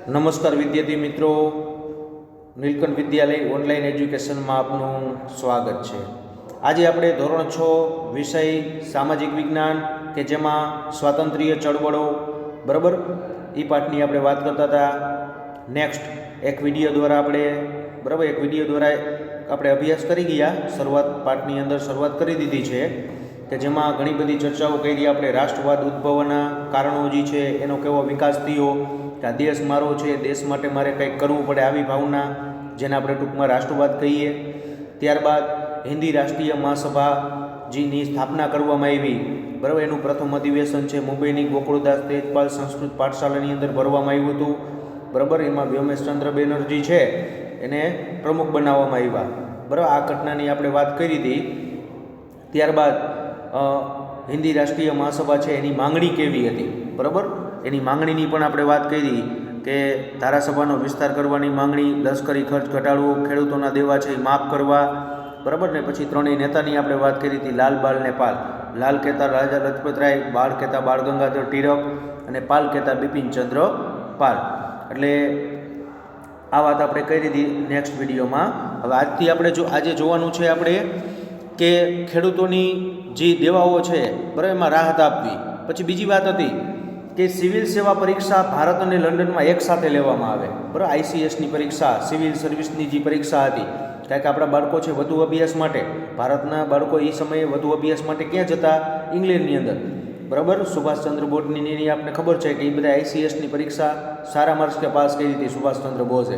નમસ્કાર વિદ્યાર્થી મિત્રો, નીલકંઠ વિદ્યાલય ઓનલાઈન એજ્યુકેશનમાં આપનું સ્વાગત છે। આજે આપણે ધોરણ 6 વિષય સામાજિક વિજ્ઞાન કે જેમાં સ્વાતંત્ર્ય ચળવળો બરાબર એ પાઠની આપણે વાત કરતા હતા। નેક્સ્ટ એક વિડીયો દ્વારા આપણે અભ્યાસ કરી ગયા। શરૂઆત પાઠની અંદર શરૂઆત કરી દીધી છે કે જેમાં ઘણી બધી ચર્ચાઓ કરી। આપણે રાષ્ટ્રવાદ ઉદ્ભવવાના કારણો જે છે એનો કેવો વિકાસ થયો કે આ દેશ મારો છે, દેશ માટે મારે કંઈક કરવું પડે આવી ભાવના, જેને આપણે ટૂંકમાં રાષ્ટ્રવાદ કહીએ। ત્યારબાદ હિન્દી રાષ્ટ્રીય મહાસભાજીની સ્થાપના કરવામાં આવી બરાબર। એનું પ્રથમ અધિવેશન છે મુંબઈની ગોકુળદાસ તેજપાલ સંસ્કૃત પાઠશાલાની અંદર ભરવામાં આવ્યું હતું બરાબર। એમાં વ્યોમેશચંદ્ર બેનર્જી છે એને પ્રમુખ બનાવવામાં આવ્યા બરાબર। આ ઘટનાની આપણે વાત કરી હતી। ત્યારબાદ હિન્દી રાષ્ટ્રીય મહાસભા છે એની માંગણી કેવી હતી બરાબર, એની માંગણીની પણ આપણે વાત કરી કે ધારાસભાનો વિસ્તાર કરવાની માંગણી, લશ્કરી ખર્ચ ઘટાડવો, ખેડૂતોના દેવા છે એ માફ કરવા બરાબર ને। પછી ત્રણેય નેતાની આપણે વાત કરી હતી, લાલ, બાલ ને પાલ। લાલ કહેતા રાજા લજપતરાય, બાળ કહેતા બાળ ગંગાધર ટિળક અને પાલ કહેતા બિપિનચંદ્ર પાલ। એટલે આ વાત આપણે કરી હતી નેક્સ્ટ વિડીયોમાં। હવે આજથી આપણે આજે જોવાનું છે આપણે કે ખેડૂતોની જે દેવાઓ છે બરાબર એમાં રાહત આપવી। પછી બીજી વાત હતી કે સિવિલ સેવા પરીક્ષા ભારત અને લંડનમાં એકસાથે લેવામાં આવે બરાબર। આઈસીએસની પરીક્ષા, સિવિલ સર્વિસની જે પરીક્ષા હતી, કારણ કે આપણા બાળકો છે વધુ અભ્યાસ માટે, ભારતના બાળકો એ સમયે વધુ અભ્યાસ માટે ક્યાં જતા? ઇંગ્લેન્ડની અંદર બરાબર। સુભાષચંદ્ર બોઝની આપને ખબર છે કે એ બધા આઈસીએસની પરીક્ષા સારા માર્ક્સથી પાસ કરી હતી સુભાષચંદ્ર બોઝે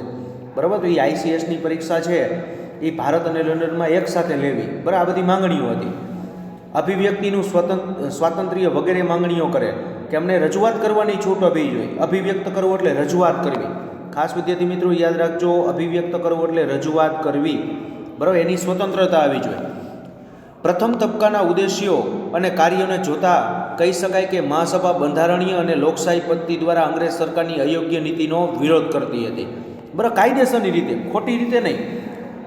બરાબર। તો એ આઈસીએસની પરીક્ષા છે એ ભારત અને લંડનમાં એકસાથે લેવી બરાબર। આ બધી માંગણીઓ હતી। અભિવ્યક્તિનું સ્વાતંત્ર્ય વગેરે માંગણીઓ કરે કે અમને રજૂઆત કરવાની છૂટ આપવી જોઈએ। અભિવ્યક્ત કરવું એટલે રજૂઆત કરવી, ખાસ વિદ્યાર્થી મિત્રો યાદ રાખજો, અભિવ્યક્ત કરવું એટલે રજૂઆત કરવી બરાબર, એની સ્વતંત્રતા આવી જોઈએ। પ્રથમ તબક્કાના ઉદ્દેશ્યો અને કાર્યોને જોતા કહી શકાય કે મહાસભા બંધારણીય અને લોકશાહી પદ્ધતિ દ્વારા અંગ્રેજ સરકારની અયોગ્ય નીતિનો વિરોધ કરતી હતી બરાબર। કાયદેસરની રીતે, ખોટી રીતે નહીં,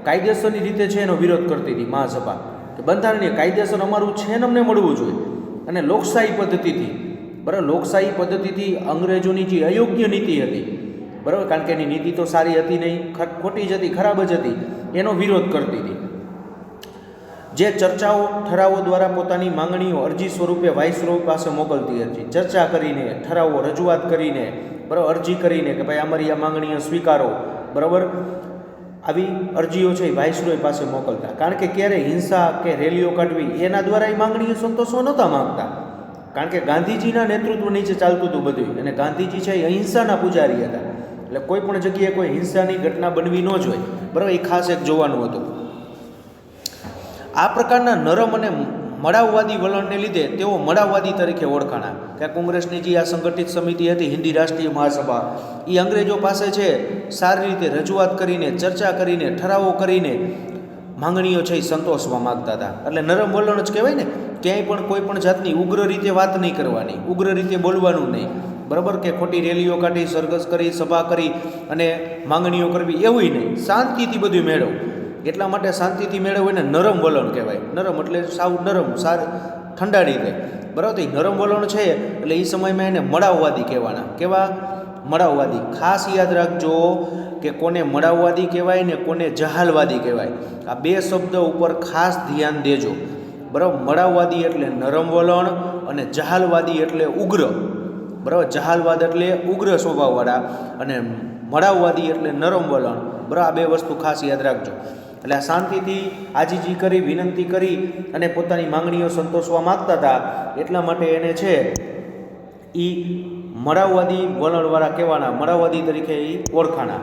કાયદેસરની રીતે છે એનો વિરોધ કરતી હતી મહાસભા કે બંધારણીય કાયદેસર અમારું છે ને અમને મળવું જોઈએ, અને લોકશાહી પદ્ધતિથી બરાબર, લોકશાહી પદ્ધતિથી અંગ્રેજોની જે અયોગ્ય નીતિ હતી બરાબર, કારણ કે એની નીતિ તો સારી હતી નહીં, ખોટી જ હતી, ખરાબ જ હતી, એનો વિરોધ કરતી હતી। જે ચર્ચાઓ ઠરાવો દ્વારા પોતાની માંગણીઓ અરજી સ્વરૂપે વાઇસરોય પાસે મોકલતી હતી। ચર્ચા કરીને, ઠરાવો રજૂઆત કરીને બરાબર, અરજી કરીને કે ભાઈ અમારી આ માંગણીઓ સ્વીકારો બરાબર, આવી અરજીઓ છે એ વાઇસરોય પાસે મોકલતા। કારણ કે ક્યારે હિંસા કે રેલીઓ કાઢવી એના દ્વારા એ માંગણીઓ સંતોષવા નહોતા માંગતા, કારણ કે ગાંધીજીના નેતૃત્વ નીચે ચાલતું હતું બધું, અને ગાંધીજી છે એ અહિંસાના પૂજારી હતા, એટલે કોઈ પણ જગ્યાએ કોઈ હિંસાની ઘટના બનવી ન જોઈએ બરાબર, એ ખાસ એક જોવાનું હતું। આ પ્રકારના નરમ અને મળાવવાદી વલણને લીધે તેઓ મળાવવાદી તરીકે ઓળખાણા કે કોંગ્રેસની જે આ સંગઠિત સમિતિ હતી હિન્દી રાષ્ટ્રીય મહાસભા, એ અંગ્રેજો પાસે છે સારી રીતે રજૂઆત કરીને, ચર્ચા કરીને, ઠરાવો કરીને માંગણીઓ છે એ સંતોષવા માગતા હતા। એટલે નરમ વલણ જ કહેવાય ને, ક્યાંય પણ કોઈ પણ જાતની ઉગ્ર રીતે વાત નહીં કરવાની, ઉગ્ર રીતે બોલવાનું નહીં બરાબર, કે ખોટી રેલીઓ કાઢી, સરઘસ કરી, સભા કરી અને માંગણીઓ કરવી એવું નહીં, શાંતિથી બધું મેળવવું। એટલા માટે શાંતિથી મેળવવું એને નરમ વલણ કહેવાય। નરમ એટલે સાવ નરમ, ઠંડાડી દે બરાબર। તો એ નરમ વલણ છે એટલે એ સમયમાં એને મળાવવાદી કહેવાના। કેવા? મળાવવાદી। ખાસ યાદ રાખજો કે કોને મળાવવાદી કહેવાય ને કોને જહાલવાદી કહેવાય, આ બે શબ્દ ઉપર ખાસ ધ્યાન દેજો બરાબર। મળાવવાદી એટલે નરમ વલણ અને જહાલવાદી એટલે ઉગ્ર બરાબર। જહાલવાદ એટલે ઉગ્ર સ્વભાવવાળા અને મળાવવાદી એટલે નરમ વલણ બરાબર। આ બે વસ્તુ ખાસ યાદ રાખજો। એટલે આ શાંતિથી આજીજી કરી, વિનંતી કરી અને પોતાની માંગણીઓ સંતોષવા માગતા હતા, એટલા માટે એને છે એ મળાવવાદી વલણવાળા કહેવાના, મળાવવાદી તરીકે એ ઓળખાણા।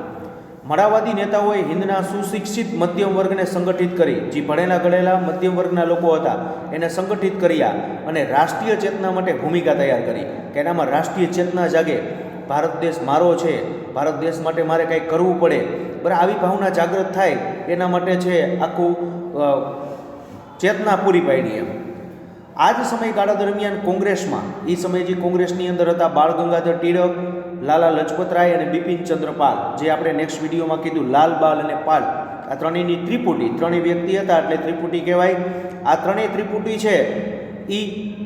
મળાવવાદી નેતાઓએ હિંદના સુશિક્ષિત મધ્યમ વર્ગને સંગઠિત કરી, જે ભણેલા ગણેલા મધ્યમ વર્ગના લોકો હતા એને સંગઠિત કર્યા અને રાષ્ટ્રીય ચેતના માટે ભૂમિકા તૈયાર કરી કે એનામાં રાષ્ટ્રીય ચેતના જાગે, ભારત દેશ મારો છે, ભારત દેશ માટે મારે કંઈક કરવું પડે બરાબર, આવી ભાવના જાગૃત થાય એના માટે છે આખું ચેતના પૂરી પાડી એમ। આ જ સમયગાળા દરમિયાન કોંગ્રેસમાં, એ સમયે જે કોંગ્રેસની અંદર હતા બાળ ગંગાધર ટિળક, લાલા લજપતરાય અને બિપિનચંદ્ર પાલ, જે આપણે નેક્સ્ટ વિડીયોમાં કીધું લાલ, બાલ અને પાલ, આ ત્રણેયની ત્રિપુટી, ત્રણેય વ્યક્તિ હતા એટલે ત્રિપુટી કહેવાય। આ ત્રણેય ત્રિપુટી છે એ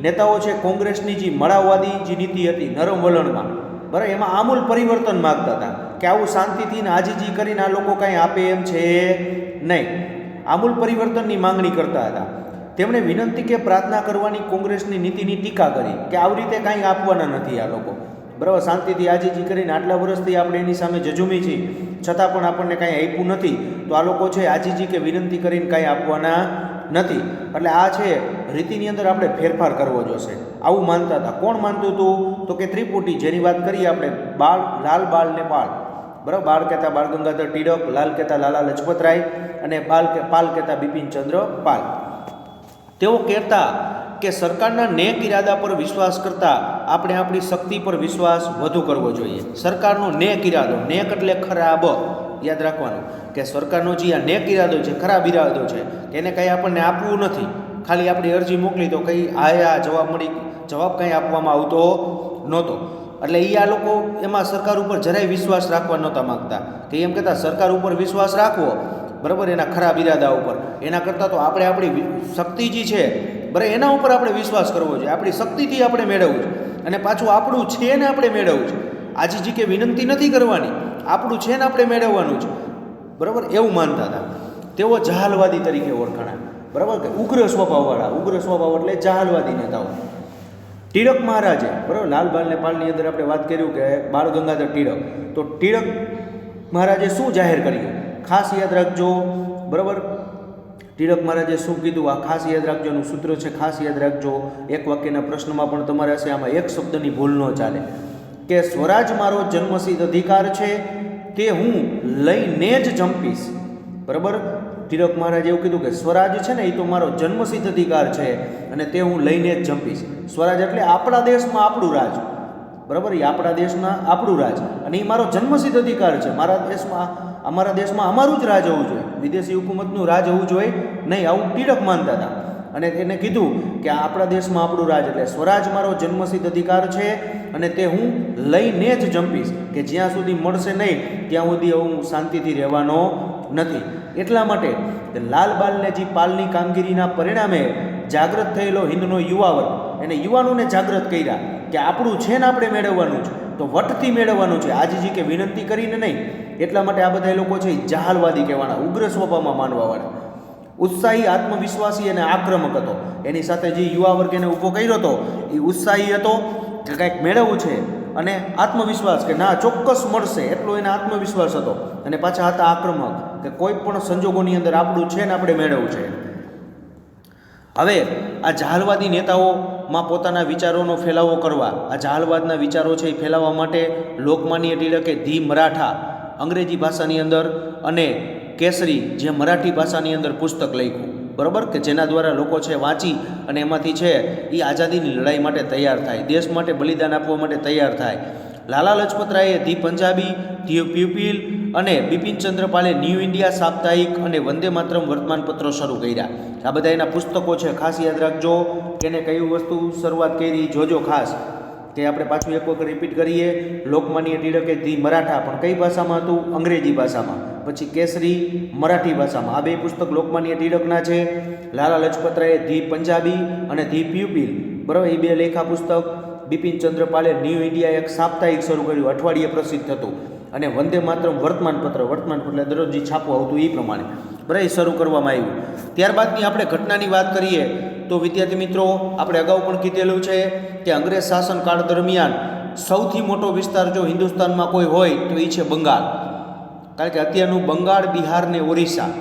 નેતાઓ છે કોંગ્રેસની જે મળાવવાદી જે નીતિ હતી નરમ વલણમાં બરાબર, એમાં આમૂલ પરિવર્તન માગતા હતા। કે આવું શાંતિથી ને આજીજી કરીને આ લોકો કાંઈ આપે એમ છે નહીં. આમૂલ પરિવર્તનની માંગણી કરતા હતા. તેમણે વિનંતી કે પ્રાર્થના કરવાની કોંગ્રેસની નીતિની ટીકા કરી કે આવી રીતે કાંઈ આપવાના નથી આ લોકો, બરાબર. શાંતિથી આજીજી કરીને આટલા વર્ષથી આપણે એની સામે જજુમી છીએ, છતાં પણ આપણને કાંઈ આપ્યું નથી. તો આ લોકો છે આજીજી કે વિનંતી કરીને કાંઈ આપવાના નથી. એટલે આ છે રીતિની અંદર આપણે ફેરફાર કરવો જોશે, આવું માનતા હતા. કોણ માનતું હતું? તો કે ત્રિપુટી, જેની વાત કરીએ આપણે, લાલ બાળ ને પાળ, બરાબર. બાળ કહેતા બાળ ગંગાધર ટિળક, લાલ કહેતા લાલા લજપતરાય અને પાલ કહેતા બિપિનચંદ્ર પાલ. તેઓ કહેતા કે સરકારના નેક ઇરાદા પર વિશ્વાસ કરતાં આપણે આપણી શક્તિ પર વિશ્વાસ વધુ કરવો જોઈએ. સરકારનો નેક ઇરાદો, નેક એટલે ખરાબ, યાદ રાખવાનું કે સરકારનો જે આ નેક ઇરાદો છે, ખરાબ ઇરાદો છે, એને કંઈ આપણને આપવું નથી. ખાલી આપણી અરજી મોકલી તો કંઈ આયા જવાબ કંઈ આપવામાં આવતો નહોતો. એટલે આ લોકો એમાં સરકાર ઉપર જરાય વિશ્વાસ રાખવા નહોતા માગતા, કે એમ કહેતા સરકાર ઉપર વિશ્વાસ રાખવો, બરાબર, એના ખરાબ ઇરાદા ઉપર, એના કરતાં તો આપણે આપણી શક્તિ જે છે, બરાબર, એના ઉપર આપણે વિશ્વાસ કરવો જોઈએ. આપણી શક્તિથી આપણે મેળવવું છે, અને પાછું આપણું છે ને આપણે મેળવવું છે. આજીજી કે વિનંતી નથી કરવાની, આપણું છે ને આપણે મેળવવાનું છે, બરાબર, એવું માનતા હતા. તેઓ જહાલવાદી તરીકે ઓળખાણા, બરાબર, કે ઉગ્ર સ્વભાવવાળા. ઉગ્ર સ્વભાવ એટલે જહાલવાદી નેતાઓ. ટિળક મહારાજે, બરાબર, લાલ બાળ ને પાલની અંદર આપણે વાત કર્યું કે બાળ ગંગાધર ટિળક, તો ટિળક મહારાજે શું જાહેર કર્યું ખાસ યાદ રાખજો, બરાબર. ટિળક મહારાજે શું કીધું આ ખાસ યાદ રાખજો, એનું સૂત્ર છે, ખાસ યાદ રાખજો. એક વાક્યના પ્રશ્નમાં પણ તમારે હશે, આમાં એક શબ્દની ભૂલ ન ચાલે, કે સ્વરાજ મારો જન્મસિદ્ધ અધિકાર છે, તે હું લઈને જ જંપીશ, બરાબર. ટિળક મહારાજે એવું કીધું કે સ્વરાજ છે ને એ તો મારો જન્મસિદ્ધ અધિકાર છે અને તે હું લઈને જ જંપીશ. સ્વરાજ એટલે આપણા દેશમાં આપણું રાજ, બરાબર, એ આપણા દેશમાં આપણું રાજ, અને એ મારો જન્મસિદ્ધ અધિકાર છે. અમારા દેશમાં અમારું જ રાજ હોવું જોઈએ, વિદેશી હુકુમતનું રાજ હોવું જોઈએ નહીં, આવું ટિળક માનતા હતા. અને એને કીધું કે આપણા દેશમાં આપણું રાજ, એટલે સ્વરાજ મારો જન્મસિદ્ધ અધિકાર છે અને તે હું લઈને જ જંપીશ, કે જ્યાં સુધી મળશે નહીં ત્યાં સુધી હું શાંતિથી રહેવાનો નથી. એટલા માટે લાલ બાલ ને જે પાલની કામગીરીના પરિણામે જાગૃત થયેલો હિન્દનો યુવા વર્ગ, એને યુવાનોને જાગૃત કર્યા કે આપણું છે ને આપણે મેળવવાનું છે, તો વટથી મેળવવાનું છે, આજીજી કે વિનંતી કરીને નહીં. એટલા માટે આ બધા લોકો છે જહાલવાદી કહેવાના, ઉગ્ર સ્વભાવમાં માનવાવાળા. ઉત્સાહી, આત્મવિશ્વાસી અને આક્રમક હતો. એની સાથે જે યુવા વર્ગ એને ઊભો કર્યો હતો એ ઉત્સાહી હતો કે કંઈક મેળવવું છે, અને આત્મવિશ્વાસ કે ના ચોક્કસ મળશે એટલો એને આત્મવિશ્વાસ હતો. અને પાછા હતા આક્રમક, કે કોઈ પણ સંજોગોની અંદર આપણું છે ને આપણે મેળવવું છે. હવે આ જહાલવાદી નેતાઓમાં પોતાના વિચારોનો ફેલાવો કરવા, આ જહાલવાદના વિચારો છે એ ફેલાવવા માટે લોકમાન્ય ટિળકે ધી મરાઠા અંગ્રેજી ભાષાની અંદર અને કેસરી જે મરાઠી ભાષાની અંદર પુસ્તક લખ્યું, બરાબર, કે જેના દ્વારા લોકો છે વાંચી અને એમાંથી છે એ આઝાદીની લડાઈ માટે તૈયાર થાય, દેશ માટે બલિદાન આપવા માટે તૈયાર થાય. લાલા લજપતરાયે ધી પંજાબી, ધી પ્યુપિલ અને બિપિનચંદ્ર પાલે ન્યૂ ઇન્ડિયા સાપ્તાહિક અને વંદે માતરમ વર્તમાનપત્રો શરૂ કર્યા. આ બધા એના પુસ્તકો છે, ખાસ યાદ રાખજો. એને કઈ વસ્તુ શરૂઆત કરી જોજો ખાસ, કે આપણે પાછું એક વખત રિપીટ કરીએ. લોકમાન્ય ટિળકે ધી મરાઠા, પણ કઈ ભાષામાં હતું? અંગ્રેજી ભાષામાં. પછી કેસરી મરાઠી ભાષામાં. આ બે પુસ્તક લોકમાન્ય ટિળકના છે. લાલા લજપતરાયે ધી પંજાબી અને ધી પ્યુપિલ, બરાબર, એ બે લેખા પુસ્તક. બિપિનચંદ્ર પાલે ન્યૂ ઇન્ડિયા એક સાપ્તાહિક શરૂ કર્યું, અઠવાડિયે પ્રસિદ્ધ થતું. અને વંદે માતરમ વર્તમાનપત્ર એટલે દરરોજ જે છાપવું આવતું એ પ્રમાણે, બરાબર, શરૂ કરવામાં આવ્યું. ત્યારબાદની આપણે ઘટનાની વાત કરીએ તો વિદ્યાર્થી મિત્રો, આપણે અગાઉ પણ કીધેલું છે કે અંગ્રેજ શાસનકાળ દરમિયાન સૌથી મોટો વિસ્તાર જો હિન્દુસ્તાનમાં કોઈ હોય તો એ છે બંગાળ. કારણ કે અત્યારનું બંગાળ, બિહાર ને ઓરિસ્સા,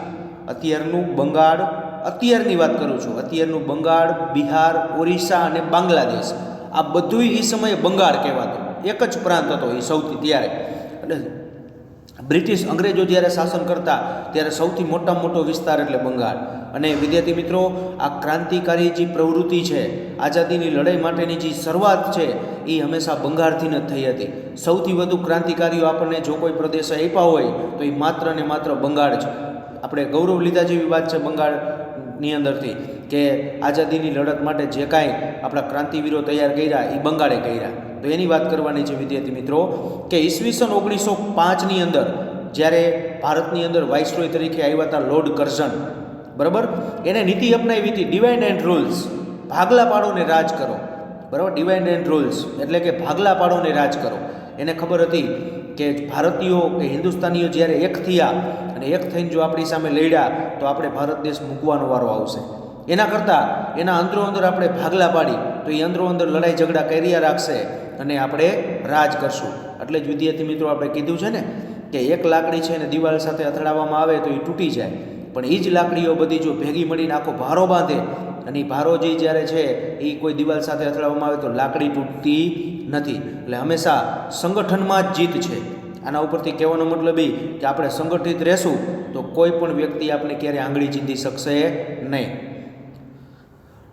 અત્યારની વાત કરું છું, અત્યારનું બંગાળ, બિહાર, ઓરિસ્સા અને બાંગ્લાદેશ, આ બધું એ સમયે બંગાળ કહેવાતું, એક જ પ્રાંત હતો એ સૌથી ત્યારે. એટલે બ્રિટિશ અંગ્રેજો જ્યારે શાસન કરતા ત્યારે સૌથી મોટામાં મોટો વિસ્તાર એટલે બંગાળ. અને વિદ્યાર્થી મિત્રો, આ ક્રાંતિકારી જે પ્રવૃત્તિ છે, આઝાદીની લડાઈ માટેની જે શરૂઆત છે એ હંમેશા બંગાળથી જ થઈ હતી. સૌથી વધુ ક્રાંતિકારીઓ આપણને જો કોઈ પ્રદેશ આપ્યા હોય તો એ માત્ર ને માત્ર બંગાળ છે. આપણે ગૌરવ લીધા જેવી વાત છે બંગાળની અંદરથી, કે આઝાદીની લડત માટે જે કાંઈ આપણા ક્રાંતિવીરો તૈયાર કર્યા એ બંગાળે કર્યા. તો એની વાત કરવાની છે વિદ્યાર્થી મિત્રો, કે ઈસવીસન 1905ની અંદર જ્યારે ભારતની અંદર વાઇસરોય તરીકે આવ્યા હતા લોર્ડ કર્ઝન, બરાબર, એને નીતિ અપનાવી હતી ડિવાઇડ એન્ડ રૂલ્સ, ભાગલા પાડો ને રાજ કરો, બરાબર. ડિવાઇડ એન્ડ રૂલ્સ એટલે કે ભાગલા પાડો ને રાજ કરો. એને ખબર હતી કે ભારતીયો કે હિન્દુસ્તાનીઓ જ્યારે એક થયા અને એક થઈને જો આપણી સામે લડ્યા તો આપણે ભારત દેશ મૂકવાનો વારો આવશે. એના કરતાં એના અંદરો અંદર આપણે ભાગલા પાડી તો એ અંદરો અંદર લડાઈ ઝઘડા કર્યા રાખશે અને આપણે રાજ કરશું. એટલે જ વિદ્યાર્થી મિત્રો આપણે કીધું છે ને કે એક લાકડી છે ને દિવાલ સાથે અથડાવવામાં આવે તો એ તૂટી જાય, પણ એ જ લાકડીઓ બધી જો ભેગી મળીને આખો ભારો બાંધે અને એ ભારો જે જ્યારે છે એ કોઈ દિવાલ સાથે અથડાવવામાં આવે તો લાકડી તૂટતી નથી. એટલે હંમેશા સંગઠનમાં જ જીત છે. આના ઉપરથી કહેવાનો મતલબ એ કે આપણે સંગઠિત રહેશું તો કોઈ પણ વ્યક્તિ આપણે ક્યારેય આંગળી ચીંધી શકશે નહીં.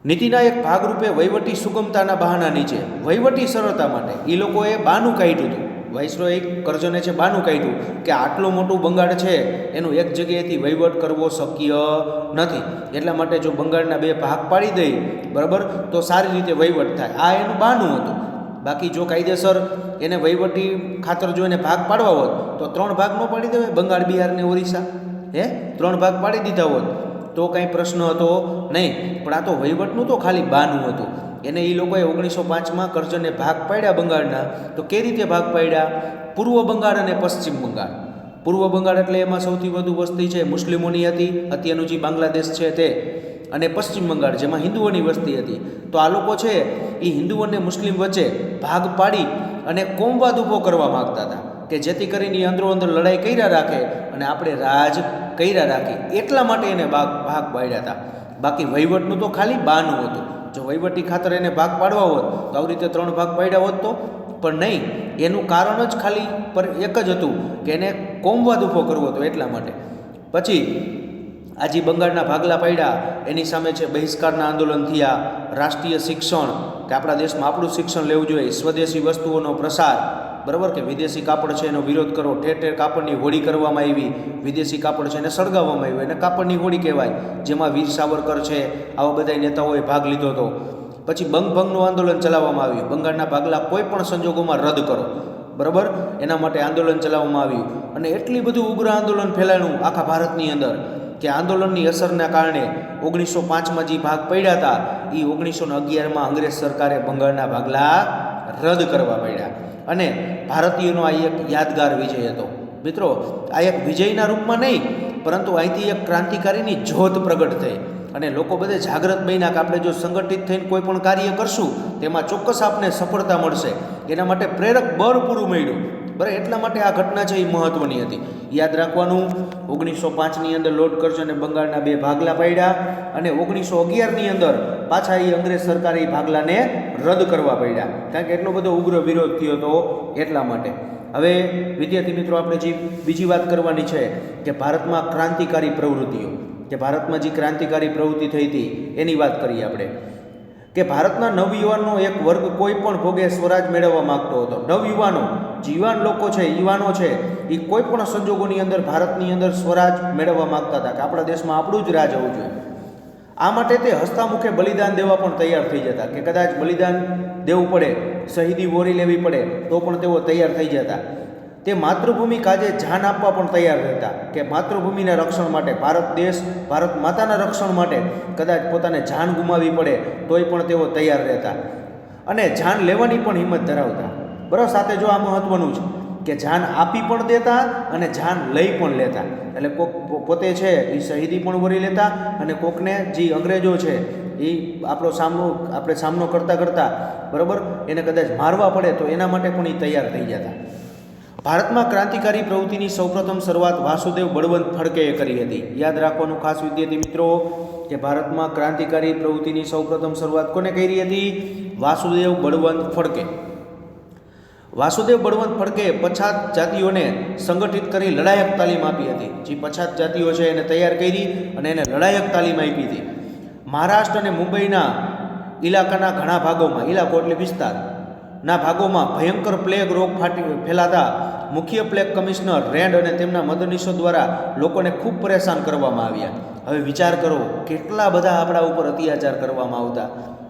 નીતિના એક ભાગરૂપે વહીવટી સુગમતાના બહાના નીચે વહીવટી સરળતા માટે એ લોકોએ બાનું કાઢ્યું હતું. વાઇસરોય કરજને છે બાનું કાઢ્યું કે આટલું મોટું બંગાળ છે એનું એક જગ્યાએથી વહીવટ કરવો શક્ય નથી, એટલા માટે જો બંગાળના 2 ભાગ પાડી દઈ બરાબર તો સારી રીતે વહીવટ થાય. આ એનું બાનું હતું. બાકી જો કાયદેસર એને વહીવટી ખાતર જો એને ભાગ પાડવા હોત તો 3 ભાગ ન પાડી દેવાય, બંગાળ, બિહાર ને ઓરિસ્સા 3 ભાગ પાડી દીધા હોત તો કાંઈ પ્રશ્ન હતો નહીં. પણ આ તો વહીવટનું તો ખાલી બાનું હતું. એને એ લોકોએ 1905માં કરજને ભાગ પાડ્યા બંગાળના. તો કઈ રીતે ભાગ પાડ્યા? પૂર્વ બંગાળ અને પશ્ચિમ બંગાળ. પૂર્વ બંગાળ એટલે એમાં સૌથી વધુ વસ્તી છે મુસ્લિમોની હતી, અત્યારનું જે બાંગ્લાદેશ છે તે, અને પશ્ચિમ બંગાળ જેમાં હિન્દુઓની વસ્તી હતી. તો આ લોકો છે એ હિન્દુ અને મુસ્લિમ વચ્ચે ભાગ પાડી અને કોમવાદ ઊભો કરવા માગતા હતા કે જેથી કરીને એ અંદરો અંદર લડાઈ કર્યા રાખે અને આપણે રાજ કર્યા રાખીએ, એટલા માટે એને ભાગ પાડ્યા હતા. બાકી વહીવટનું તો ખાલી બાનું હતું. જો વહીવટી ખાતર એને ભાગ પાડવા હોત તો આવી રીતે 3 ભાગ પાડ્યા હોત તો, પણ નહીં. એનું કારણ જ ખાલી એક જ હતું કે એને કોમવાદ ઊભો કરવો હતો, એટલા માટે. પછી આજે બંગાળના ભાગલા પાડ્યા એની સામે છે બહિષ્કારના આંદોલન થયા, રાષ્ટ્રીય શિક્ષણ કે આપણા દેશમાં આપણું શિક્ષણ લેવું જોઈએ, સ્વદેશી વસ્તુઓનો પ્રસાર બરાબર કે વિદેશી કાપડ છે એનો વિરોધ કરો, ઠેર ઠેર કાપડની હોળી કરવામાં આવી, વિદેશી કાપડ છે એને સળગાવવામાં આવ્યું, એને કાપડની હોળી કહેવાય, જેમાં વીર સાવરકર છે આવા બધા નેતાઓએ ભાગ લીધો હતો. પછી બંગભંગનું આંદોલન ચલાવવામાં આવ્યું, બંગાળના ભાગલા કોઈ પણ સંજોગોમાં રદ કરો બરાબર, એના માટે આંદોલન ચલાવવામાં આવ્યું. અને એટલી બધું ઉગ્ર આંદોલન ફેલાયું આખા ભારતની અંદર કે આંદોલનની અસરના કારણે 1905માં જે ભાગ પડ્યા હતા એ 1911માં અંગ્રેજ સરકારે બંગાળના ભાગલા રદ કરવા પડ્યા. અને ભારતીયોનો આ એક યાદગાર વિજય હતો. મિત્રો, આ એક વિજયના રૂપમાં નહીં પરંતુ અહીંથી એક ક્રાંતિકારીની જ્યોત પ્રગટ થઈ અને લોકો બધે જાગૃત બન્યા કે આપણે જો સંગઠિત થઈને કોઈ પણ કાર્ય કરશું તેમાં ચોક્કસ આપણને સફળતા મળશે. એના માટે પ્રેરક બળ પૂરું મળ્યું બરાબર. એટલા માટે આ ઘટના છે એ મહત્ત્વની હતી. યાદ રાખવાનું, 1905ની અંદર લોર્ડ કર્જને બંગાળના 2 ભાગલા પાડ્યા અને 1911ની અંદર પાછા એ અંગ્રેજ સરકારે એ ભાગલાને રદ કરવા પડ્યા, કારણ કે એટલો બધો ઉગ્ર વિરોધ થયો હતો એટલા માટે. હવે વિદ્યાર્થી મિત્રો, આપણે જે બીજી વાત કરવાની છે કે ભારતમાં ક્રાંતિકારી પ્રવૃત્તિઓ, કે ભારતમાં જે ક્રાંતિકારી પ્રવૃત્તિ થઈ હતી એની વાત કરીએ આપણે. કે ભારતના નવયુવાનનો એક વર્ગ કોઈ પણ ભોગે સ્વરાજ મેળવવા માગતો હતો. નવયુવાનો, યુવાન લોકો છે, યુવાનો છે, એ કોઈ પણ સંજોગોની અંદર ભારતની અંદર સ્વરાજ મેળવવા માગતા હતા કે આપણા દેશમાં આપણું જ રાજ હોવું જોઈએ. આ માટે તે હસ્તામુખે બલિદાન દેવા પણ તૈયાર થઈ જતા કે કદાચ બલિદાન દેવું પડે, શહીદી વોરી લેવી પડે તો પણ તેઓ તૈયાર થઈ જતા. તે માતૃભૂમિ કાજે જાન આપવા પણ તૈયાર રહેતા કે માતૃભૂમિના રક્ષણ માટે, ભારત દેશ, ભારત માતાના રક્ષણ માટે કદાચ પોતાને જાન ગુમાવવી પડે તોય પણ તેઓ તૈયાર રહેતા અને જાન લેવાની પણ હિંમત ધરાવતા બરાબર. સાથે જો આ મહત્ત્વનું છે કે જાન આપી પણ દેતા અને જાન લઈ પણ લેતા. એટલે કોક પોતે છે એ શહીદી પણ વરી લેતા અને કોકને જે અંગ્રેજો છે એ આપણે સામનો કરતાં બરાબર એને કદાચ મારવા પડે તો એના માટે પણ એ તૈયાર થઈ જતા. ભારતમાં ક્રાંતિકારી પ્રવૃત્તિની સૌપ્રથમ શરૂઆત વાસુદેવ બળવંત ફડકેએ કરી હતી. યાદ રાખવાનું ખાસ વિદ્યાર્થી મિત્રો કે ભારતમાં ક્રાંતિકારી પ્રવૃત્તિની સૌપ્રથમ શરૂઆત કોને કરી હતી? વાસુદેવ બળવંત ફડકે. વાસુદેવ બળવંત ફડકેએ પછાત જાતિઓને સંગઠિત કરી લડાયક તાલીમ આપી હતી. જે પછાત જાતિઓ છે એને તૈયાર કરી અને એને લડાયક તાલીમ આપી હતી. મહારાષ્ટ્ર અને મુંબઈના ઇલાકાના ઘણા ભાગોમાં, ઇલાકો એટલે વિસ્તાર ના ભાગોમાં ભયંકર પ્લેગ રોગ ફેલાતા મુખ્ય પ્લેગ કમિશનર રેન્ડ અને તેમના મદદનીશો દ્વારા લોકોને ખૂબ પરેશાન કરવામાં આવ્યા. હવે વિચાર કરો કેટલા બધા આપણા ઉપર અત્યાચાર કરવામાં આવતા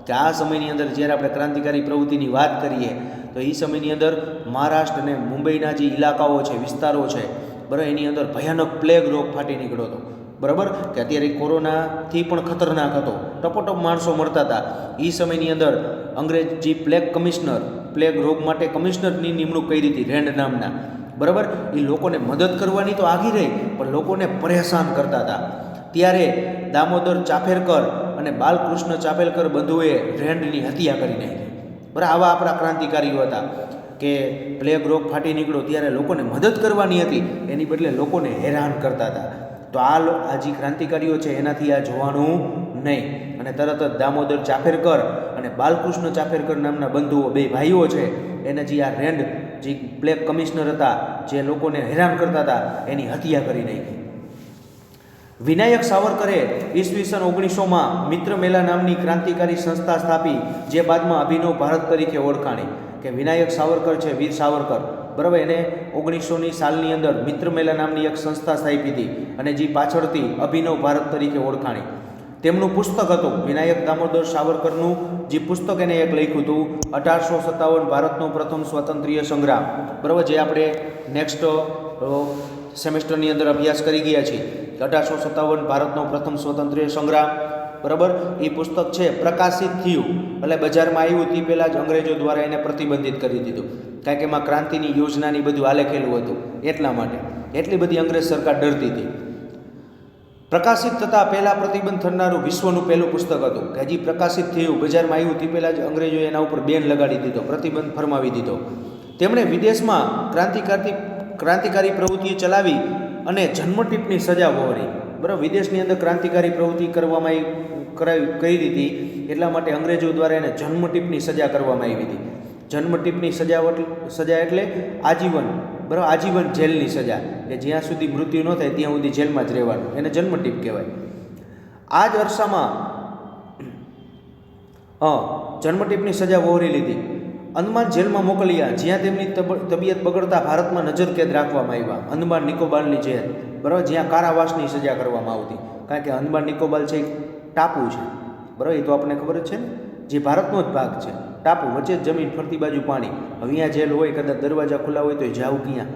કે આ સમયની અંદર જ્યારે આપણે ક્રાંતિકારી પ્રવૃત્તિની વાત કરીએ તો એ સમયની અંદર મહારાષ્ટ્ર અને મુંબઈના જે ઇલાકાઓ છે, વિસ્તારો છે બરાબર, એની અંદર ભયાનક પ્લેગ રોગ ફાટી નીકળ્યો હતો બરાબર. કે અત્યારે કોરોનાથી પણ ખતરનાક હતો, ટપોટપ માણસો મળતા હતા. એ સમયની અંદર અંગ્રેજ જે પ્લેગ કમિશનર પ્લેગ રોગ માટે કમિશનરની નિમણૂક કરી હતી રેન્ડ નામના, બરાબર. એ લોકોને મદદ કરવાની તો આગી રહી, પણ લોકોને પરેશાન કરતા હતા. ત્યારે દામોદર ચાફેરકર અને બાલકૃષ્ણ ચાફેરકર બંધુએ રેન્ડની હત્યા કરી નાખી. બરાબર, આવા આપણા ક્રાંતિકારીઓ હતા કે પ્લેગ રોગ ફાટી નીકળ્યો ત્યારે લોકોને મદદ કરવાની હતી, એની બદલે લોકોને હેરાન કરતા હતા. તો આ જે ક્રાંતિકારીઓ છે એનાથી આ જોવાનું નહીં. અને તરત જ દામોદર ચાફેરકર અને બાલકૃષ્ણ ચાફેરકર નામના બંધુઓ, બે ભાઈઓ છે, એને જે આ રેન્ડ જે પ્લેગ કમિશનર હતા, જે લોકોને હેરાન કરતા હતા, એની હત્યા કરી નાખી. વિનાયક સાવરકરે ઈસવીસન 1900માં મિત્ર મેલા નામની ક્રાંતિકારી સંસ્થા સ્થાપી, જે બાદમાં અભિનવ ભારત તરીકે ઓળખાણી. કે વિનાયક સાવરકર છે, વીર સાવરકર, બરાબર, એને 1900ની સાલની અંદર મિત્ર મેલા નામની એક સંસ્થા સ્થાપી હતી અને જે પાછળથી અભિનવ ભારત તરીકે ઓળખાણી. તેમનું પુસ્તક હતું વિનાયક દામોદર સાવરકરનું જે પુસ્તક એને એક લખ્યું હતું 1857 ભારતનો પ્રથમ સ્વાતંત્ર્ય સંગ્રામ, બરાબર, જે આપણે નેક્સ્ટ સેમેસ્ટરની અંદર અભ્યાસ કરી ગયા છીએ. 1857 ભારતનો પ્રથમ સ્વાતંત્ર્ય સંગ્રામ, બરાબર, એ પુસ્તક છે પ્રકાશિત થયું એટલે બજારમાં આવ્યું તે પહેલાં જ અંગ્રેજો દ્વારા એને પ્રતિબંધિત કરી દીધું, કારણ કે એમાં ક્રાંતિની યોજનાની બધું આલેખેલું હતું. એટલા માટે એટલી બધી અંગ્રેજ સરકાર ડરતી હતી. પ્રકાશિત થતાં પહેલાં પ્રતિબંધ થનારું વિશ્વનું પહેલું પુસ્તક હતું કે હજી પ્રકાશિત થયું, બજારમાં આવ્યું તે પહેલાં જ અંગ્રેજોએ એના ઉપર બેન લગાડી દીધો, પ્રતિબંધ ફરમાવી દીધો. તેમણે વિદેશમાં ક્રાંતિકારી પ્રવૃત્તિઓ ચલાવી અને જન્મટીપની સજા વહોરી. બરાબર, વિદેશની અંદર ક્રાંતિકારી પ્રવૃત્તિ કરવામાં કરી દીધી, એટલા માટે અંગ્રેજો દ્વારા એને જન્મટીપની સજા કરવામાં આવી હતી. જન્મટીપની સજા એટલે આજીવન, બરાબર, આજીવન જેલની સજા, કે જ્યાં સુધી મૃત્યુ ન થાય ત્યાં સુધી જેલમાં જ રહેવાનું, એને જન્મટીપ કહેવાય. આ જ અરસામાં જન્મટીપની સજા વહોરી લીધી. અંદમાન જેલમાં મોકલ્યા, જ્યાં તેમની તબિયત બગડતા ભારતમાં નજરકેદ રાખવામાં આવ્યા. અંદમાન નિકોબારની જેલ, બરાબર, જ્યાં કારાવાસની સજા કરવામાં આવતી, કારણ કે અંદમાન નિકોબાર છે ટાપુ છે, બરાબર, એ તો આપણને ખબર જ છે ને, જે ભારતનો જ ભાગ છે. ટાપુ, વચ્ચે જ જમીન, ફરતી બાજુ પાણી. હવે અહીંયા જેલ હોય, કદાચ દરવાજા ખુલ્લા હોય તો જાવ ક્યાં?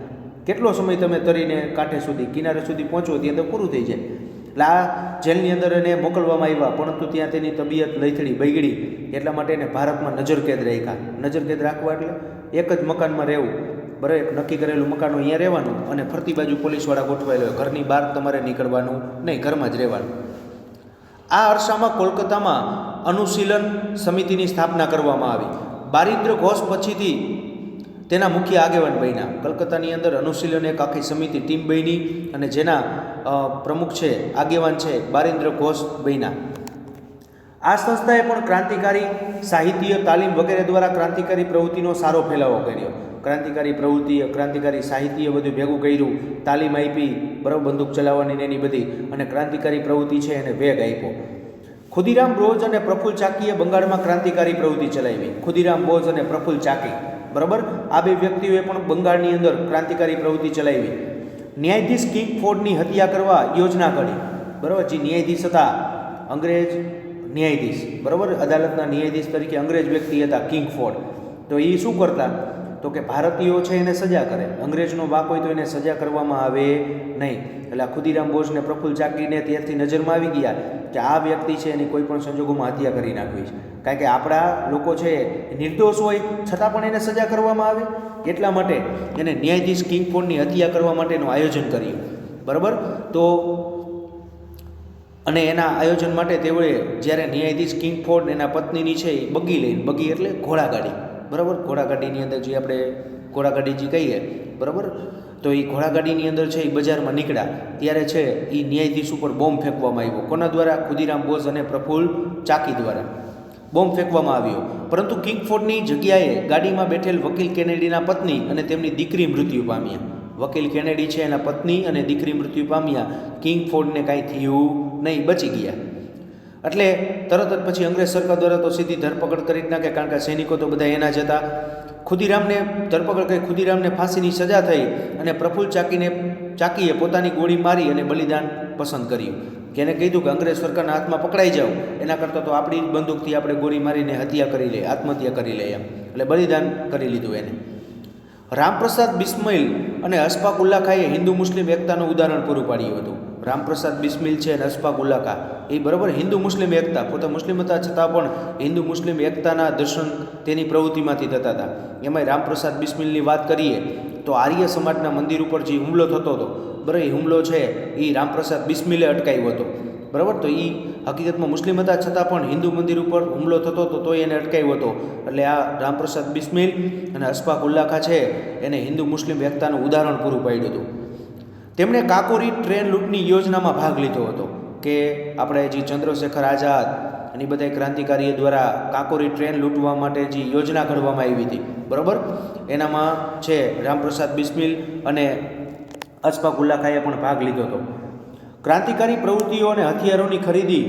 કેટલો સમય તમે તરીને કાંઠે સુધી, કિનારે સુધી પહોંચો ત્યાં તો પૂરું થઈ જાય. એટલે આ જેલની અંદર એને મોકલવામાં આવ્યા, પરંતુ ત્યાં તેની તબિયત લથડી બગડી, એટલા માટે એને ભારતમાં નજરકેદ રાખ્યા. નજરકેદ રાખવા એટલે એક જ મકાનમાં રહેવું, બરાબર, એક નક્કી કરેલું મકાન અહીંયા રહેવાનું અને ફરતી બાજુ પોલીસવાળા ગોઠવાયેલો હોય, ઘરની બહાર તમારે નીકળવાનું નહીં, ઘરમાં જ રહેવાનું. આ અરસામાં કોલકાતામાં અનુશીલન સમિતિની સ્થાપના કરવામાં આવી. બારિન્દ્ર ઘોષ પછીથી તેના મુખ્ય આગેવાન બન્યા. કલકત્તાની અંદર અનુશીલન એક આખી સમિતિ ટીમ બની અને જેના પ્રમુખ છે, આગેવાન છે, બારિન્દ્ર ઘોષ બન્યા. આ સંસ્થાએ પણ ક્રાંતિકારી સાહિત્ય, તાલીમ વગેરે દ્વારા ક્રાંતિકારી પ્રવૃત્તિનો સારો ફેલાવો કર્યો. ક્રાંતિકારી પ્રવૃત્તિ, ક્રાંતિકારી સાહિત્ય બધું ભેગું કર્યું, તાલીમ આપી, બરાબર, બંદૂક ચલાવવાની એની બધી, અને ક્રાંતિકારી પ્રવૃત્તિ છે એને વેગ આપ્યો. ખુદીરામ બોઝ અને પ્રફુલ્લ ચાકીએ બંગાળમાં ક્રાંતિકારી પ્રવૃત્તિ ચલાવી. ખુદીરામ બોઝ અને પ્રફુલ્લ ચાકી, બરાબર, આ બે વ્યક્તિઓએ પણ બંગાળની અંદર ક્રાંતિકારી પ્રવૃત્તિ ચલાવી. ન્યાયાધીશ કિંગ ફોર્ડની હત્યા કરવા યોજના ઘડી, બરાબર, જે ન્યાયાધીશ હતા, અંગ્રેજ ન્યાયાધીશ, બરાબર, અદાલતના ન્યાયાધીશ તરીકે અંગ્રેજ વ્યક્તિ હતા કિંગ ફોર્ડ. તો એ શું કરતા? તો કે ભારતીયો છે એને સજા કરે, અંગ્રેજનો વાંક હોય તો એને સજા કરવામાં આવે નહીં. એટલે ખુદીરામ બોઝ ને પ્રફુલ્લ ચાકીને ત્યારથી નજરમાં આવી ગયા કે આ વ્યક્તિ છે એની કોઈ પણ સંજોગોમાં હત્યા કરી નાખવી છે, કારણ કે આપણા લોકો છે નિર્દોષ હોય છતાં પણ એને સજા કરવામાં આવે, એટલા માટે એને ન્યાયાધીશ કિંગ ફોર્ડની હત્યા કરવા માટેનું આયોજન કર્યું, બરાબર. તો અને એના આયોજન માટે તેઓએ જ્યારે ન્યાયાધીશ કિંગ ફોર્ડ એના પત્નીની છે એ બગી લઈને, બગી એટલે ઘોડાગાડી, બરાબર, ઘોડાગાડીની અંદર જે આપણે ઘોડાગાડી જે કહીએ, બરાબર, તો એ ઘોડાગાડીની અંદર છે એ બજારમાં નીકળ્યા ત્યારે છે એ ન્યાયાધીશ ઉપર બોમ્બ ફેંકવામાં આવ્યો. કોના દ્વારા? ખુદીરામ બોઝ અને પ્રફુલ્લ ચાકી દ્વારા બોમ્બ ફેંકવામાં આવ્યો. પરંતુ કિંગ ફોર્ડની જગ્યાએ ગાડીમાં બેઠેલ વકીલ કેનેડીના પત્ની અને તેમની દીકરી મૃત્યુ પામ્યા. વકીલ કેનેડી છે એના પત્ની અને દીકરી મૃત્યુ પામ્યા. કિંગ ફોર્ડને કાંઈ થયું નહીં, બચી ગયા. એટલે તરત જ પછી અંગ્રેજ સરકાર દ્વારા તો સીધી ધરપકડ કરી જ નાખે, કારણ કે સૈનિકો તો બધા એના જ હતા. ખુદીરામને ધરપકડ કરી, ખુદીરામને ફાંસીની સજા થઈ અને પ્રફુલ્લ ચાકીએ પોતાની ગોળી મારી અને બલિદાન પસંદ કર્યું. કે એને કીધું કે અંગ્રેજ સરકારના હાથમાં પકડાઈ જાઓ એના કરતાં તો આપણી બંદૂકથી આપણે ગોળી મારીને હત્યા કરી લઈએ, આત્મહત્યા કરી લઈએ, એમ એટલે બલિદાન કરી લીધું એને. રામપ્રસાદ બિસ્મિલ અને અશફાક ઉલ્લા ખાએ હિન્દુ મુસ્લિમ એકતાનું ઉદાહરણ પૂરું પાડ્યું હતું. રામપ્રસાદ બિસ્મિલ છે અને અશફાક ઉલ્લા ખાં એ બરાબર હિન્દુ મુસ્લિમ એકતા, પોતે મુસ્લિમ હતા છતાં પણ હિન્દુ મુસ્લિમ એકતાના દર્શન તેની પ્રવૃત્તિમાંથી થતા હતા. એમાંય રામપ્રસાદ બિસ્મિલની વાત કરીએ તો આર્ય સમાજના મંદિર ઉપર જે હુમલો થતો હતો, બરાબર, એ હુમલો છે એ રામપ્રસાદ બિસ્મિલે અટકાવ્યો હતો, બરાબર. તો એ હકીકતમાં મુસ્લિમ હતા છતાં પણ હિન્દુ મંદિર ઉપર હુમલો થતો હતો તો એને અટકાવ્યો હતો. એટલે આ રામપ્રસાદ બિસ્મિલ અને અશફાક ઉલ્લા ખાં છે એને હિન્દુ મુસ્લિમ એકતાનું ઉદાહરણ પૂરું પાડ્યું હતું. તેમણે કાકોરી ટ્રેન લૂંટની યોજનામાં ભાગ લીધો હતો કે આપણે જે ચંદ્રશેખર આઝાદ અને બધા ક્રાંતિકારીઓ દ્વારા કાકોરી ટ્રેન લૂંટવા માટે જે યોજના ઘડવામાં આવી હતી, બરાબર, એનામાં છે રામપ્રસાદ બિસ્મિલ અને અશફાક ઉલ્લા ખાંએ પણ ભાગ લીધો હતો. ક્રાંતિકારી પ્રવૃત્તિઓ અને હથિયારોની ખરીદી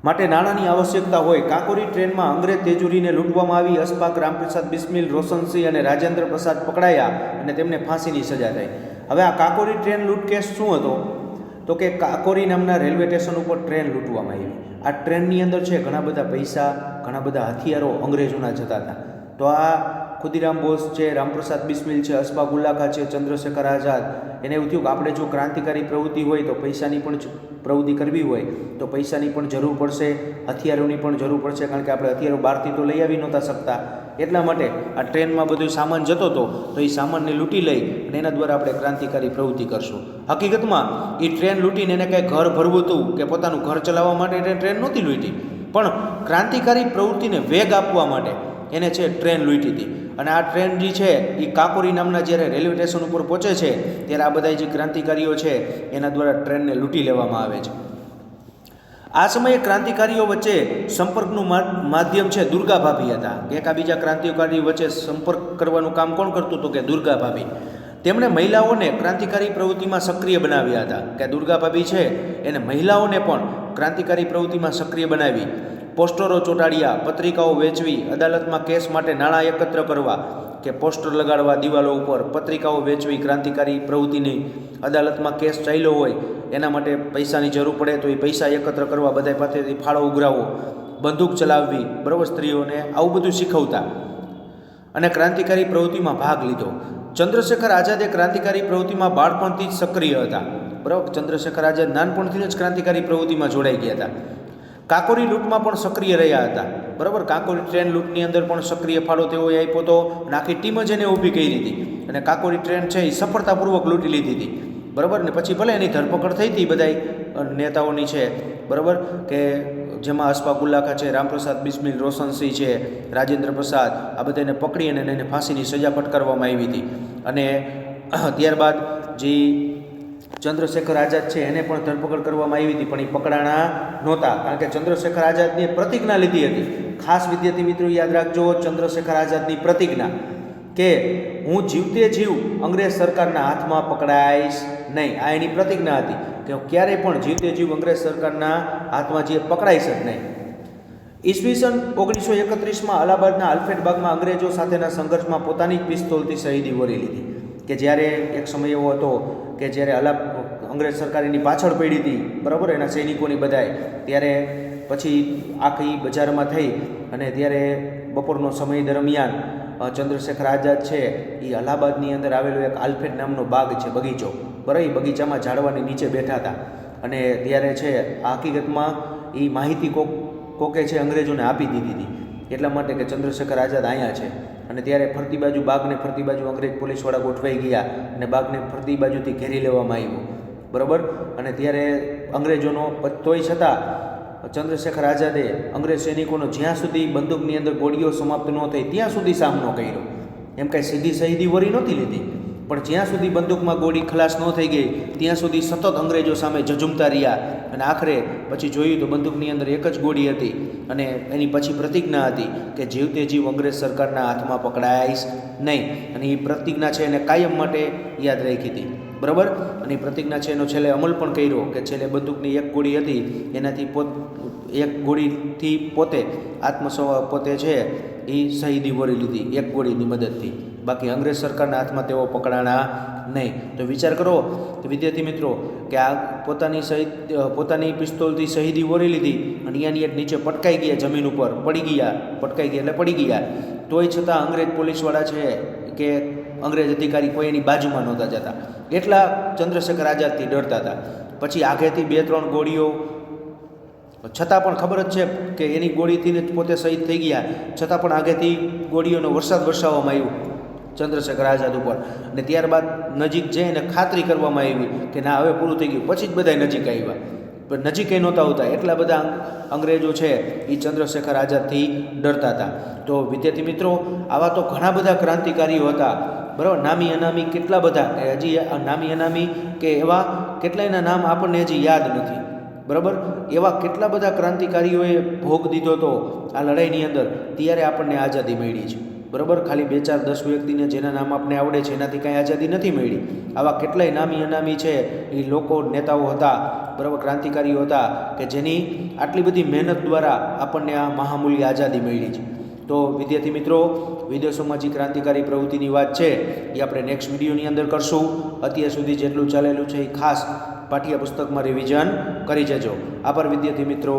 માટે નાણાંની આવશ્યકતા હોય. કાકોરી ટ્રેનમાં અંગ્રેજ તેજુરીને લૂંટવામાં આવી. અશફાક, રામપ્રસાદ બિસ્મિલ, રોશનસિંહ અને રાજેન્દ્ર પ્રસાદ પકડાયા અને તેમને ફાંસીની સજા થઈ. હવે આ કાકોરી ટ્રેન લૂંટ કેસ શું હતો? તો કે કાકોરી નામના રેલવે સ્ટેશન ઉપર ટ્રેન લૂંટવામાં આવી. આ ટ્રેનની અંદર છે ઘણા બધા પૈસા, ઘણા બધા હથિયારો અંગ્રેજોના જતા હતા. તો આ ખુદીરામ બોઝ છે, રામપ્રસાદ બિસ્મિલ છે, અશફાક ઉલ્લા ખાં છે, ચંદ્રશેખર આઝાદ, એને એવું થયું કે આપણે જો ક્રાંતિકારી પ્રવૃત્તિ હોય તો પૈસાની પણ પ્રવૃત્તિ કરવી હોય તો પૈસાની પણ જરૂર પડશે, હથિયારોની પણ જરૂર પડશે, કારણ કે આપણે હથિયારો બહારથી તો લઈ આવી નહોતા શકતા. એટલા માટે આ ટ્રેનમાં બધો સામાન જતો હતો તો એ સામાનને લૂંટી લઈ અને એના દ્વારા આપણે ક્રાંતિકારી પ્રવૃત્તિ કરશું. હકીકતમાં એ ટ્રેન લૂંટીને એને કાંઈ ઘર ભરવું હતું કે પોતાનું ઘર ચલાવવા માટે એને ટ્રેન નહોતી લૂંટી, પણ ક્રાંતિકારી પ્રવૃત્તિને વેગ આપવા માટે એને છે ટ્રેન લૂંટી હતી. અને આ ટ્રેન જે છે એ કાકોરી નામના જ્યારે રેલવે સ્ટેશન ઉપર પહોંચે છે ત્યારે આ બધા જે ક્રાંતિકારીઓ છે એના દ્વારા ટ્રેનને લૂંટી લેવામાં આવે છે. આ સમયે ક્રાંતિકારીઓ વચ્ચે સંપર્કનું માધ્યમ છે દુર્ગા ભાભી હતા. એકાબીજા ક્રાંતિકારીઓ વચ્ચે સંપર્ક કરવાનું કામ કોણ કરતું હતું? કે દુર્ગા ભાભી. તેમણે મહિલાઓને ક્રાંતિકારી પ્રવૃત્તિમાં સક્રિય બનાવ્યા હતા. કે દુર્ગા ભાભી છે એને મહિલાઓને પણ ક્રાંતિકારી પ્રવૃત્તિમાં સક્રિય બનાવી. પોસ્ટરો ચોંટાડ્યા, પત્રિકાઓ વેચવી, અદાલતમાં કેસ માટે નાણાં એકત્ર કરવા, કે પોસ્ટર લગાડવા દિવાલો ઉપર, પત્રિકાઓ વેચવી, ક્રાંતિકારી પ્રવૃત્તિની અદાલતમાં કેસ ચાલ્યો હોય એના માટે પૈસાની જરૂર પડે તો એ પૈસા એકત્ર કરવા, બધા પાસેથી ફાળો ઉઘરાવવો, બંદૂક ચલાવવી, બરાબર, સ્ત્રીઓને આવું બધું શીખવતા અને ક્રાંતિકારી પ્રવૃત્તિમાં ભાગ લીધો. ચંદ્રશેખર આઝાદે ક્રાંતિકારી પ્રવૃત્તિમાં બાળપણથી જ સક્રિય હતા, બરાબર. ચંદ્રશેખર આઝાદ નાનપણથી જ ક્રાંતિકારી પ્રવૃત્તિમાં જોડાઈ ગયા હતા. કાકોરી લૂંટમાં પણ સક્રિય રહ્યા હતા, બરાબર. કાકોરી ટ્રેન લૂંટની અંદર પણ સક્રિય ફાળો તેઓએ આપ્યો હતો અને આખી ટીમ જ એને ઊભી કરી હતી અને કાકોરી ટ્રેન છે એ સફળતાપૂર્વક લૂંટી લીધી હતી, બરાબર. ને પછી ભલે એની ધરપકડ થઈ હતી બધા નેતાઓની છે, બરાબર, કે જેમાં અશફાક ઉલ્લા ખાં છે, રામપ્રસાદ બિસ્મિલ, રોશનસિંહ છે, રાજેન્દ્ર પ્રસાદ, આ બધાને પકડી અને એને ફાંસીની સજા ફટકારવામાં આવી હતી. અને ત્યારબાદ જે ચંદ્રશેખર આઝાદ છે એને પણ ધરપકડ કરવામાં આવી હતી, પણ એ પકડાણા નહોતા, કારણ કે ચંદ્રશેખર આઝાદની પ્રતિજ્ઞા લીધી હતી. ખાસ વિદ્યાર્થી મિત્રો યાદ રાખજો, ચંદ્રશેખર આઝાદની પ્રતિજ્ઞા કે હું જીવતે જીવ અંગ્રેજ સરકારના હાથમાં પકડાઈશ નહીં. આ એની પ્રતિજ્ઞા હતી કે હું ક્યારેય પણ જીવતે જીવ અંગ્રેજ સરકારના હાથમાં જે પકડાઈશ જ નહીં. ઈસવીસન 1931માં અલ્હાબાદના આલ્ફ્રેડ બાગમાં અંગ્રેજો સાથેના સંઘર્ષમાં પોતાની જ પિસ્તોલથી શહીદી વરી લીધી. કે જ્યારે એક સમય એવો હતો કે જ્યારે અંગ્રેજ સરકાર એની પાછળ પડી હતી, બરાબર, એના સૈનિકોની બધાય, ત્યારે પછી આખી બજારમાં થઈ અને ત્યારે બપોરનો સમય દરમિયાન ચંદ્રશેખર આઝાદ છે એ અલ્હાબાદની અંદર આવેલો એક આલ્ફ્રેડ નામનો બાગ છે, બગીચો, બરાબર, એ બગીચામાં ઝાડવાની નીચે બેઠા હતા અને ત્યારે છે આ હકીકતમાં એ માહિતી કોકે છે અંગ્રેજોને આપી દીધી હતી, એટલા માટે કે ચંદ્રશેખર આઝાદ અહીંયા છે. અને ત્યારે ફરતી બાજુ બાગને ફરતી બાજુ અંગ્રેજ પોલીસવાળા ગોઠવાઈ ગયા અને બાગને ફરતી બાજુથી ઘેરી લેવામાં આવ્યો, બરાબર. અને ત્યારે અંગ્રેજોનો તોય છતાં ચંદ્રશેખર આઝાદે અંગ્રેજ સૈનિકોનો જ્યાં સુધી બંદૂકની અંદર ગોળીઓ સમાપ્ત ન થઈ ત્યાં સુધી સામનો કર્યો. એમ કાંઈ સીધી શહીદી વરી નહોતી લીધી, પણ જ્યાં સુધી બંદૂકમાં ગોળી ખલાસ ન થઈ ગઈ ત્યાં સુધી સતત અંગ્રેજો સામે જજુમતા રહ્યા અને આખરે પછી જોયું તો બંદૂકની અંદર એક જ ગોળી હતી અને એની પછી પ્રતિજ્ઞા હતી કે જીવતે જીવ અંગ્રેજ સરકારના હાથમાં પકડાઈશ નહીં. અને એ પ્રતિજ્ઞા છે એને કાયમ માટે યાદ રાખી હતી, બરાબર. અને એ પ્રતિજ્ઞા છે એનો છેલ્લે અમલ પણ કર્યો કે છેલ્લે બંદૂકની એક ગોળી હતી એનાથી એક ગોળીથી પોતે છે એ શહીદી વરી લીધી એક ગોળીની મદદથી. બાકી અંગ્રેજ સરકારના હાથમાં તેઓ પકડાણા નહીં. તો વિચાર કરો તો વિદ્યાર્થી મિત્રો કે આ પોતાની પિસ્તોલથી શહીદી વરી લીધી અને અહીંયાની એક નીચે પટકાઈ ગયા, જમીન ઉપર પડી ગયા, પટકાઈ ગયા એટલે પડી ગયા, તોય છતાં અંગ્રેજ પોલીસવાળા છે કે અંગ્રેજ અધિકારી કોઈ એની બાજુમાં નહોતા જતા, એટલા ચંદ્રશેખર આઝાદથી ડરતા હતા. પછી આગેથી 2-3 ગોળીઓ, છતાં પણ ખબર જ છે કે એની ગોળીથી જ પોતે શહીદ થઈ ગયા, છતાં પણ આગેથી ગોળીઓનો વરસાદ વરસાવવામાં આવ્યો ચંદ્રશેખર આઝાદ ઉપર. અને ત્યારબાદ નજીક જઈને ખાતરી કરવામાં આવી કે ના હવે પૂરું થઈ ગયું, પછી જ બધા નજીક આવ્યા. પણ નજીકે નહોતા આવતા, એટલા બધા અંગ્રેજો છે એ ચંદ્રશેખર આઝાદથી ડરતા હતા. તો વિદ્યાર્થી મિત્રો, આવા તો ઘણા બધા ક્રાંતિકારીઓ હતા, બરાબર. નામી અનામી કેટલા બધા, હજી નામી અનામી કે એવા કેટલાયના નામ આપણને હજી યાદ નથી, બરાબર. એવા કેટલા બધા ક્રાંતિકારીઓએ ભોગ દીધો હતો આ લડાઈની અંદર, ત્યારે આપણને આઝાદી મળી છે, બરાબર. ખાલી 2-4-10 વ્યક્તિને જેના નામ આપણે આવડે છે એનાથી કાંઈ આઝાદી નથી મળી. આવા કેટલાય નામી અનામી છે એ લોકો, નેતાઓ હતા, બરાબર, ક્રાંતિકારીઓ હતા કે જેની આટલી બધી મહેનત દ્વારા આપણને આ મહામૂલ્ય આઝાદી મળી છે. તો વિદ્યાર્થી મિત્રો, વિદેશોમાં જે ક્રાંતિકારી પ્રવૃત્તિની વાત છે એ આપણે નેક્સ્ટ વિડીયોની અંદર કરશું. અત્યાર સુધી જેટલું ચાલેલું છે એ ખાસ પાઠ્યપુસ્તકમાં રિવિઝન કરી જજો. આભાર વિદ્યાર્થી મિત્રો.